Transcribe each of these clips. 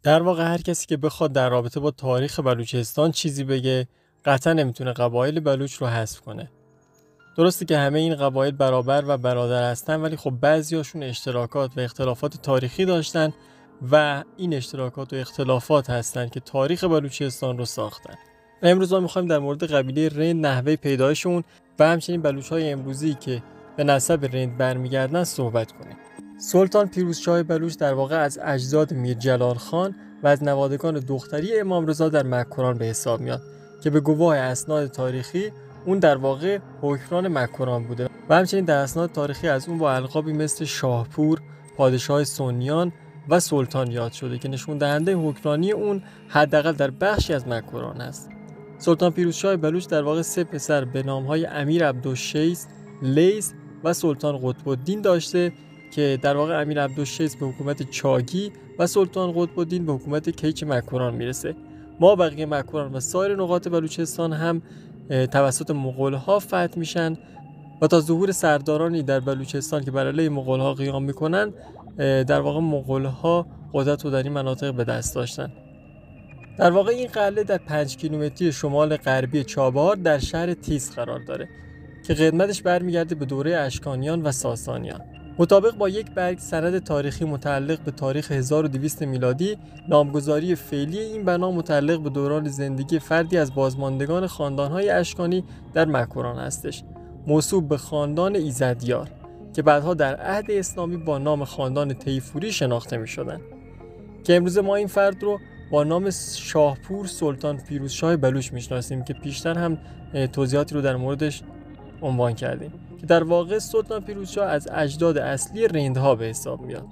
در واقع هر کسی که بخواد در رابطه با تاریخ بلوچستان چیزی بگه قطعا نمیتونه قبایل بلوچ رو حذف کنه. درسته که همه این قبایل برابر و برادر هستن، ولی خب بعضیاشون اشتراکات و اختلافات تاریخی داشتن و این اشتراکات و اختلافات هستن که تاریخ بلوچستان رو ساختن. امروز ما میخوایم در مورد قبیله رند، نحوه پیدایشون و همچنین بلوچ‌های امروزی که به نسب رند برمیگردن صحبت کنیم. سلطان پیروزشاه بلوچ در واقع از اجداد میر جلال خان و از نوادگان دختری امام رضا در مکران به حساب میاد که به گواه اسناد تاریخی اون در واقع حکمران مکران بوده و همچنین در اسناد تاریخی از اون با القابی مثل شاهپور، پادشاه سنیان و سلطان یاد شده که نشون دهنده حکمرانی اون حداقل در بخشی از مکران است. سلطان پیروزشاه بلوچ در واقع 3 پسر به نام‌های امیر عبدالشیس، لیث و سلطان قطب الدین داشته که در واقع امیر عبدالشیس به حکومت چاگی و سلطان قطب الدین به حکومت کیچ مکران میرسه. ما بقیه مکران و سایر نقاط بلوچستان هم توسط مغول‌ها فتح میشن و تا ظهور سردارانی در بلوچستان که بر علیه مغول‌ها قیام میکنن، در واقع مغول‌ها قدرت رو در این مناطق به دست داشتن. در واقع این قلعه در 5 کیلومتری شمال غربی چابهار در شهر تیز قرار داره که قدمتش برمیگرده به دوره اشکانیان و ساسانیان. مطابق با یک برگ سند تاریخی متعلق به تاریخ 1200 میلادی، نامگذاری فعلی این بنا متعلق به دوران زندگی فردی از بازماندگان خاندان‌های اشکانی در مکران هستش، موسوب به خاندان ایزدیار که بعدها در عهد اسلامی با نام خاندان طیفوری شناخته می‌شدند که امروز ما این فرد رو با نام شاهپور سلطان پیروزشاه بلوچ میشناسیم که پیشتر هم توضیحاتی رو در موردش عنوان کردیم که در واقع سلطان پیروزشاه از اجداد اصلی رندها به حساب میاد.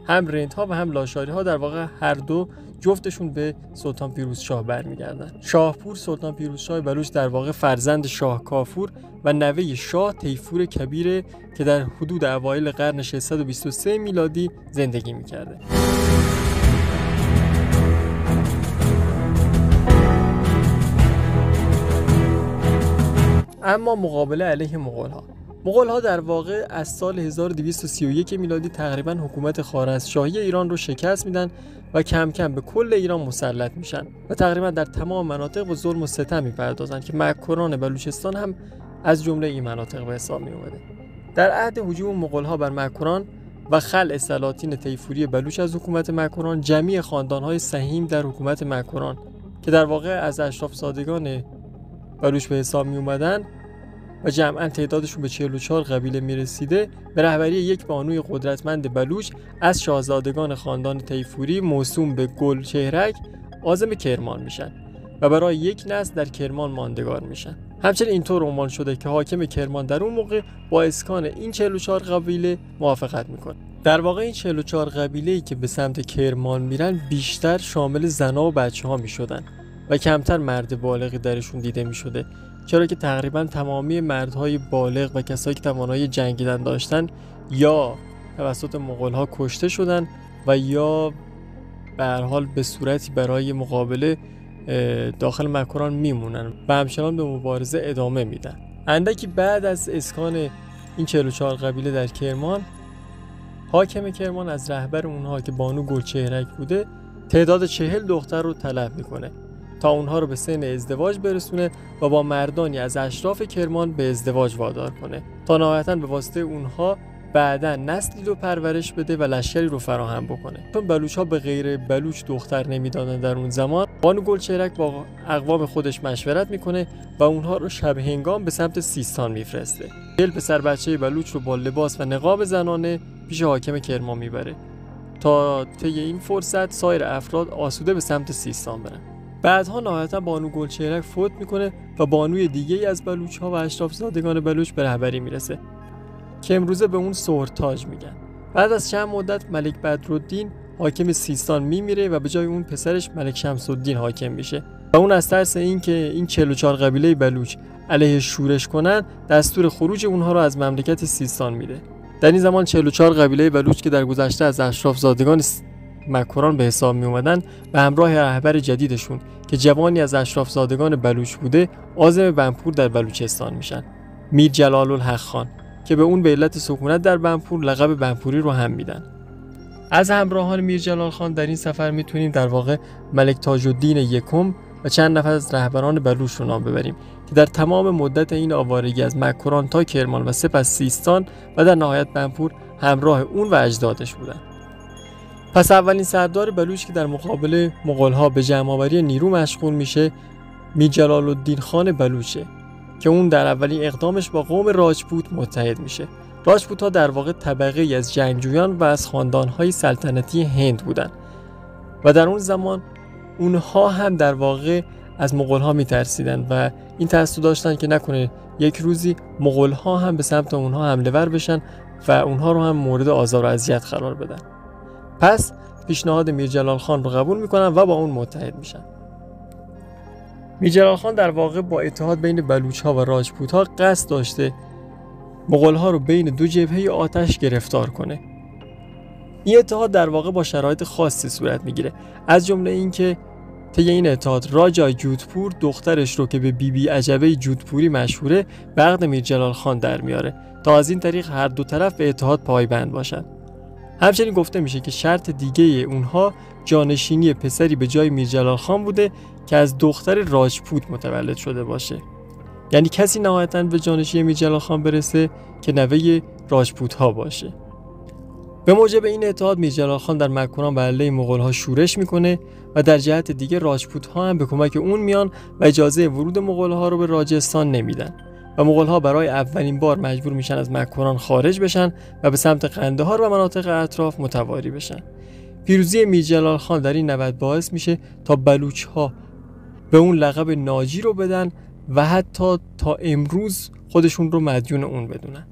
هم رندها و هم لاشاری‌ها در واقع هر دو جفتشون به سلطان پیروزشاه برمیگردن. شاهپور سلطان پیروزشاه بلوچ در واقع فرزند شاه کافور و نوه شاه طیفور کبیره که در حدود اوایل قرن 623 میلادی زندگی میکرده. اما مقابله علیه مغول‌ها در واقع از سال 1231 میلادی تقریباً حکومت خوارزمشاهی ایران رو شکست میدن و کم کم به کل ایران مسلط میشن و تقریباً در تمام مناطق به ظلم و ستم میپردازن که مکران بلوچستان هم از جمله این مناطق به حساب می اومده. در عهد هجوم مغول‌ها بر مکران و خلع سلاطین طیفوری بلوچ از حکومت مکران، جمعی خاندان‌های سهیم در حکومت مکران که در واقع از اشراف‌زادگان بلوچ به حساب می اومدن و جمعاً تعدادشون به 44 قبیله می رسیده، به رهبری یک بانوی قدرتمند بلوچ از شاهزادگان خاندان طیفوری موسوم به گلچهرک عازم کرمان میشن و برای یک نسل در کرمان ماندگار میشن. همچنین اینطور عنوان شده که حاکم کرمان در اون موقع با اسکان این 44 قبیله موافقت میکنه. در واقع این 44 قبیله‌ای که به سمت کرمان میرن بیشتر شامل زن‌ها و بچه‌ها میشدن و کمتر مرد بالغی درشون دیده میشده، چرا که تقریبا تمامی مردهای بالغ و کسایی که توانایی جنگیدن داشتن یا توسط مغول‌ها کشته شدن و یا به هر حال به صورتی برای مقابله داخل مکران میمونن و همچنان به مبارزه ادامه میدن. اندکی بعد از اسکان این 44 قبیله در کرمان، حاکم کرمان از رهبر اونها که بانو گلچهرک بوده تعداد 40 دختر رو طلب میکنه تا اونها رو به سن ازدواج برسونه و با مردانی از اشراف کرمان به ازدواج وادار کنه تا نهایتاً به واسطه اونها بعداً نسلی رو پرورش بده و لشکری رو فراهم بکنه. چون بلوچ‌ها به غیر بلوچ دختر نمیدادن در اون زمان، بانو گلچهرک با اقوام خودش مشورت میکنه و اونها رو شب هنگام به سمت سیستان میفرسته. 40 پسر بچه بلوچ رو با لباس و نقاب زنانه پیش حاکم کرمان میبره تا طی این فرصت سایر افراد آسوده به سمت سیستان برن. بعدها نهایتا بانو گلچهرک فوت میکنه و بانوی دیگه‌ای از بلوچ‌ها و اشراف‌زادگان بلوچ به رهبری میرسه که امروزه به اون سهرتاج میگن. بعد از چند مدت ملک بدرالدین حاکم سیستان میمیره و به جای اون پسرش ملک شمس‌الدین حاکم میشه و اون از ترس اینکه این 44 قبیله بلوچ علیه شورش کنن دستور خروج اونها رو از مملکت سیستان میده. در این زمان 44 قبیله بلوچ که در گذشته از اشراف‌زادگان مکران به حساب می اومدن و همراه رهبر جدیدشون که جوانی از اشراف‌زادگان بلوچ بوده عازم بنپور در بلوچستان میشن، میر جلال الحق خان، که به اون به علت سکونت در بنپور لقب بنپوری رو هم میدن. از همراهان میرجلال خان در این سفر میتونیم در واقع ملک تاج الدین یکم و چند نفر از رهبران بلوچ رو نام ببریم که در تمام مدت این آوارگی از مکران تا کرمان و سپس سیستان و در نهایت بنپور همراه اون و اجدادش بودن. پس اولین سردار بلوچ که در مقابل مغول‌ها به جمع‌آوری نیرو مشغول میشه میرجلال الدین خان بلوچه که اون در اولین اقدامش با قوم راجپوت متحد میشه. راجپوت‌ها در واقع طبقه‌ای از جنگجویان و از خاندان‌های سلطنتی هند بودن و در اون زمان اونها هم در واقع از مغول‌ها میترسیدن و این ترس داشتن که نکنه یک روزی مغول‌ها هم به سمت اونها حمله ور بشن و اونها رو هم مورد آزار و اذیت قرار بدن. پس پیشنهاد میرجلال خان رو قبول میکنن و با اون متحد میشن. میرجلال خان در واقع با اتحاد بین بلوچ‌ها و راجپوت‌ها قصد داشته مغول‌ها رو بین دو جبهه آتش گرفتار کنه. این اتحاد در واقع با شرایط خاصی صورت میگیره، از جمله اینکه طی این اتحاد راجای جودپور دخترش رو که به بیبی عجبه جودپوری مشهوره به عقد میرجلال خان در میاره تا از این طریق هر دو طرف به اتحاد پایبند باشن. همچنین گفته میشه که شرط دیگه اونها جانشینی پسری به جای میرجلال خان بوده که از دختر راجپوت متولد شده باشه، یعنی کسی نهایتاً به جانشینی میرجلال خان برسه که نوه راجپوت ها باشه. به موجب این اتحاد میرجلال خان در مکران بر علیه مغول‌ها شورش میکنه و در جهت دیگه راجپوت ها هم به کمک اون میان و اجازه ورود مغول‌ها رو به راجستان نمیدن و مغول‌ها برای اولین بار مجبور میشن از مکران خارج بشن و به سمت قندهار و مناطق اطراف متواری بشن. پیروزی میرجلال خان در این نبرد باعث میشه تا بلوچ‌ها به اون لقب ناجی رو بدن و حتی تا امروز خودشون رو مدیون اون بدونن.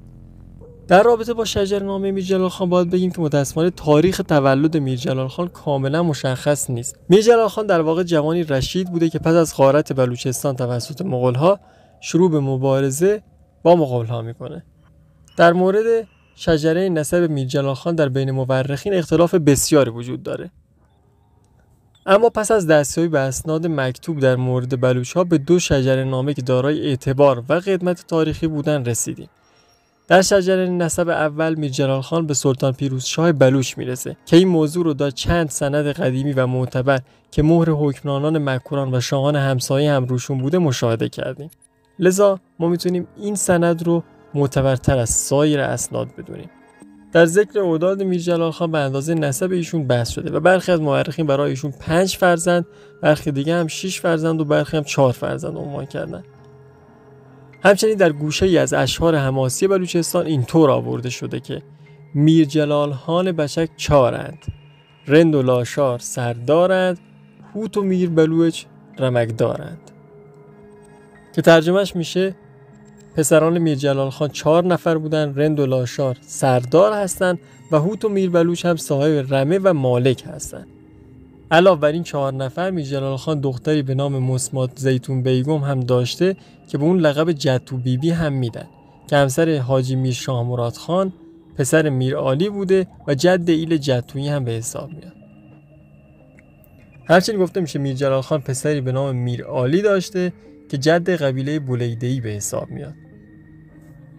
در رابطه با شجره‌نامه میرجلال خان باید بگیم که متأسفانه تاریخ تولد میرجلال خان کاملا مشخص نیست. میرجلال خان در واقع جوانی رشید بوده که پس از غارت بلوچستان توسط مغول‌ها شروع به مبارزه با مغول‌ها میکنه. در مورد شجره نسب میرجلال خان در بین مورخین اختلاف بسیاری وجود داره. اما پس از دستیابی به اسناد مکتوب در مورد بلوچ‌ها به دو شجره‌نامه که دارای اعتبار و قدمت تاریخی بودن رسیدیم. در شجره نسب اول میرجلال خان به سلطان پیروزشاه بلوچ میرسه که این موضوع رو در چند سند قدیمی و معتبر که مهر حکمرانان مکران و شاهان همسایه هم روشون بوده مشاهده کردیم. لذا ما میتونیم این سند رو معتبرتر از سایر اسناد بدونیم. در ذکر اوداد میرجلال خان به اندازه نسب ایشون بحث شده و برخی از مورخین برای ایشون 5 فرزند، برخی دیگه هم 6 فرزند و برخی هم 4 فرزند عنوان کردن. همچنین در گوشه ای از اشعار حماسی بلوچستان اینطور آورده شده که میرجلال خان بچک 4اند، رند و لاشار سردارند، هوت و میر بلوچ رمک دارند، که ترجمهش میشه پسران میرجلال خان 4 نفر بودن، رند و لاشار سردار هستند و هوت و میر بلوچ هم صاحب رمه و مالک هستند. علاوه بر این 4 نفر میرجلال خان دختری به نام مسمات زیتون بیگم هم داشته که به اون لقب جتو بیبی هم میدن که همسر حاجی میر شاه مراد خان پسر میر عالی بوده و جد ایل جتویی هم به حساب میاد. همچنین گفته میشه میرجلال خان پسری به نام میر عالی داشته که جد قبیله بولیده‌ای به حساب میاد.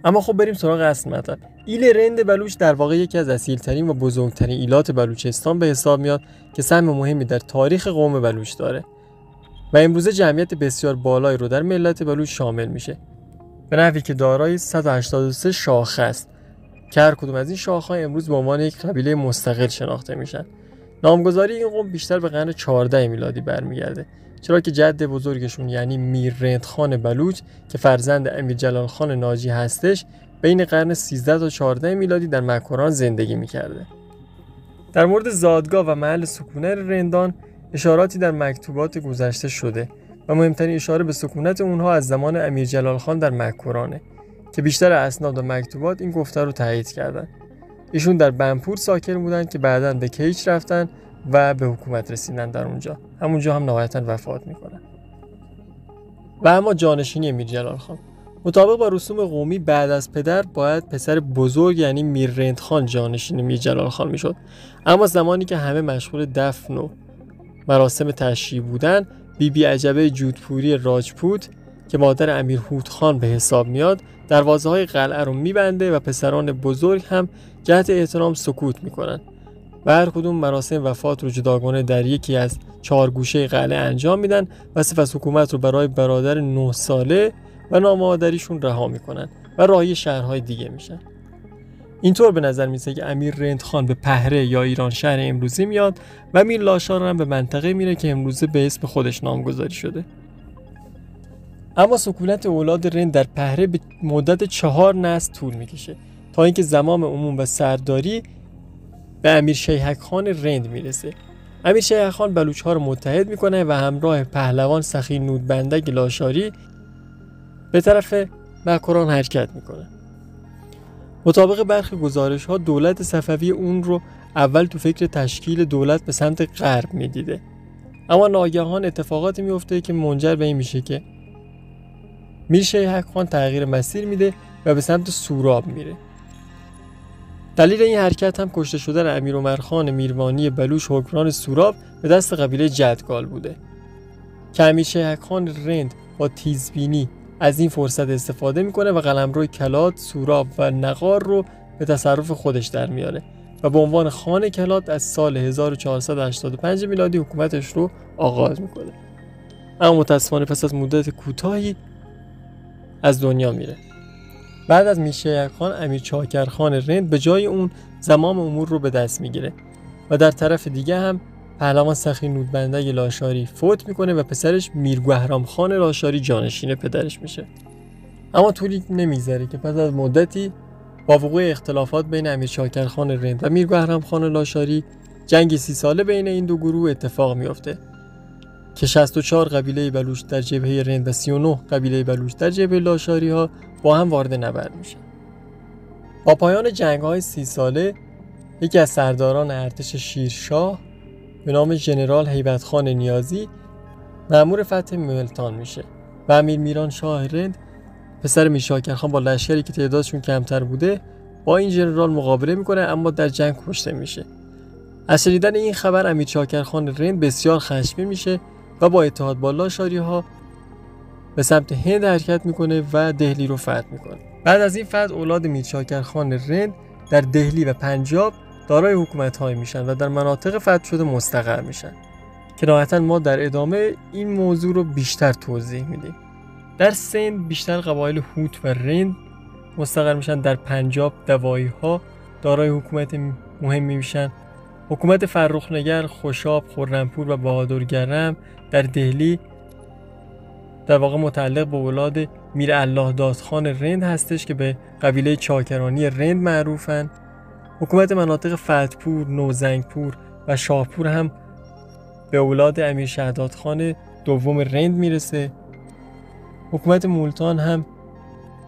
اما خب بریم سراغ اصل مطلب. ایل رند بلوچ در واقع یکی از اصیل‌ترین و بزرگترین ایلات بلوچستان به حساب میاد که سهم مهمی در تاریخ قوم بلوچ داره و امروزه جمعیت بسیار بالایی رو در ملت بلوچ شامل میشه، به نحوی که دارای 183 شاخه است که هر کدوم از این شاخه‌ها امروز به عنوان یک قبیله مستقل شناخته میشن. نامگذاری این قوم بیشتر به قرن 14 میلادی برمیگرده، چرا که جد بزرگشون یعنی میر رند خان بلوچ که فرزند امیر جلال خان ناجی هستش بین قرن 13 تا 14 میلادی در مکران زندگی میکرده. در مورد زادگاه و محل سکونت رندان اشاراتی در مکتوبات گذشته شده و مهمترین اشاره به سکونت اونها از زمان امیر جلال خان در مکرانه که بیشتر اسناد و مکتوبات این گفته رو تایید کردن. ایشون در بنپور ساکن بودن که بعداً به کیچ رفتن و به حکومت رسیدن در اونجا. همونجا هم نهایتاً وفات میکنن. و اما جانشینی میرجلال خان مطابق با رسوم قومی بعد از پدر باید پسر بزرگ یعنی میر رند خان جانشین میرجلال خان میشد. اما زمانی که همه مشغول دفن و مراسم تشییع بودن، بیبی عجبه جودپوری راجپوت که مادر امیر هوت خان به حساب میاد دروازه‌های قلعه رو میبنده و پسران بزرگ هم جهت احترام سکوت میکنن و هر کدوم مراسم وفات رو جداگانه در یکی از 4 گوشه قلعه انجام میدن و صف از حکومت رو برای برادر 9 ساله و نامادریشون رها میکنن و راهی شهرهای دیگه میشن. اینطور به نظر میسه که امیر رندخان به پهره یا ایران شهر امروزی میاد و امیر لاشار هم به منطقه میره که امروزه به اسم خودش نامگذاری شده. اما سکونت اولاد رند در پهره به مدت 4 نسل طول میکشه تا اینکه زمام عموم و سرداری به امیر شیحک خان رند میرسه. امیر شیحک خان بلوچ ها رو متحد میکنه و همراه پهلوان سخی نودبندگ لاشاری به طرف مکران حرکت میکنه. مطابق برخی گزارش ها دولت صفوی اون رو اول تو فکر تشکیل دولت به سمت غرب میدیده، اما ناگهان اتفاقاتی میفته که منجر به این میشه که میر شیحک خان تغییر مسیر میده و به سمت سوراب میره. دلیل این حرکت هم کشته شدن امیر عمرخان میروانی بلوچ حکمران سوراب به دست قبیله جدگال بوده که امیر شیحک خان رند با تیزبینی از این فرصت استفاده میکنه و قلمرو کلات، سوراب و نقار رو به تصرف خودش در میاره و به عنوان خان کلات از سال 1485 میلادی حکومتش رو آغاز میکنه. اما متاسفانه پس از مدت کوتاهی از دنیا میره. بعد از میر شیحک خان امیر چاکرخان رند به جای اون زمام امور رو به دست میگیره و در طرف دیگه هم پهلوان سخی نودبندگ لاشاری فوت میکنه و پسرش میر گهرام خان لاشاری جانشین پدرش میشه. اما طولی نمیگذره که پس از مدتی با وقوع اختلافات بین امیر چاکرخان رند و میر گهرام خان لاشاری جنگ 30 ساله بین این دو گروه اتفاق میفته که 64 قبیله بلوچ در جبهه رند و 39 قبیله بلوچ در جبهه لاشاری ها با هم وارد نبرد میشن. با پایان جنگ‌های 30 ساله یکی از سرداران ارتش شیرشاه به نام ژنرال هیبت خان نیازی مأمور فتح ملتان میشه و امیر میران شاه رند پسر میر شاکرخان با لشکری که تعدادشون کمتر بوده با این ژنرال مقابله میکنه، اما در جنگ کشته میشه. از شنیدن این خبر امیر شاکرخان رند بسیار خشمگین میشه و با اتحاد با لاشاری ها به سمت هند حرکت میکنه و دهلی رو فتح میکنه. بعد از این فتح اولاد میر شاکرخان رند در دهلی و پنجاب دارای حکومت‌های میشن و در مناطق فتح شده مستقر میشن که نهایتاً ما در ادامه این موضوع رو بیشتر توضیح میدیم. در سند بیشتر قبایل هوت و رند مستقر میشن. در پنجاب دوایی ها دارای حکومت مهمی میشن. حکومت فرخنگر، خوشاب، خرمپور و بهادرگرم در دهلی در واقع متعلق به اولاد میر الله دادخان رند هستش که به قبیله چاکرانی رند معروفن. حکومت مناطق فتحپور، نوزنگپور و شاهپور هم به اولاد امیر شهداد خان دوم رند میرسه. حکومت مولتان هم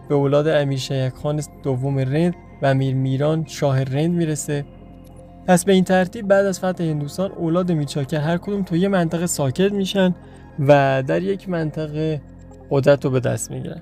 به اولاد امیر شیحک خان دوم رند و امیر میران شاه رند میرسه. پس به این ترتیب بعد از فتح هندوستان اولاد میر چاکر هر کدوم تو یه منطقه ساکت میشن و در یک منطقه قدرت رو به دست میگیرن.